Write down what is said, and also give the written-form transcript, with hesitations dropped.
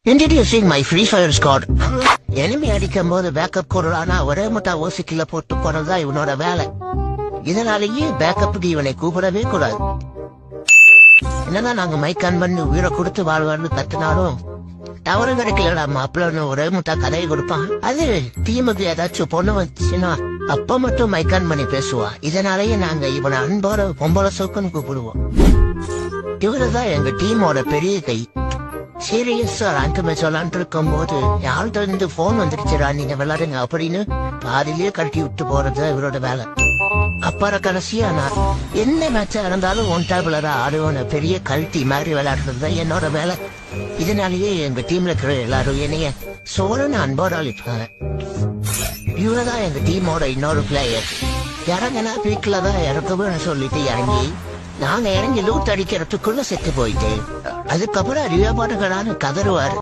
Introducing my Free Fire squad. enemy அடிக்கும் போது backup கொடுறானா ஒரே முட்டா ஓசிக்கில போட்டு போறதா இவனோட வேலை. இதனாலேயே பேக்கப்புக்கு இவனை கூப்பிடவே கூடாது. என்னன்னா நாங்க மைக் ஆன் பண்ணி உயிரை கொடுத்து வாழ்வான்னு கத்துனாலும் டவரு கிடைக்கலடா மாப்பிள்ளன்னு ஒரே முட்டா கதையை கொடுப்பான். அது டீமுக்கு ஏதாச்சும் பொண்ணு வந்துச்சுன்னா அப்ப மட்டும் மைக் ஆன் பண்ணி பேசுவா. இதனாலேயே நாங்க இவனை அன்போட பொம்பளை சோக்குன்னு கூப்பிடுவோம். இவருதான் எங்க டீமோட பெரிய கை. சீரியஸா ரேங்க் மேட்ச் விளாண்டு இருக்கும் போது யார்கிட்ட இருந்து போன் வந்துருச்சுடா நீங்க விளையாடுங்க அப்படின்னு பாதிலேயே கழட்டி விட்டு போறது இவரோட வேலை. அப்புறம் கடைசியா நான் என்ன மேட்சா இருந்தாலும் ஒன் டேபிளரா ஆடுவோன்னு பெரிய கழட்டி மாதிரி விளையாடுறது தான் என்னோட வேலை. இதனாலேயே எங்க டீம்ல இருக்கிற எல்லாரும் என்னைய சோழன்னு அன்போட அழிப்பாங்க. இவரதான் எங்க டீமோட இன்னொரு பிளேயர். இறங்கினா வீட்டுல தான் இறக்கவே சொல்லிட்டு இறங்கி நாங்க இறங்கி லூட் அடிக்கிறதுக்குள்ள செத்து போயிட்டு அதுக்கப்புறம் அறிவாபாடுகளான்னு கதறுவாரு.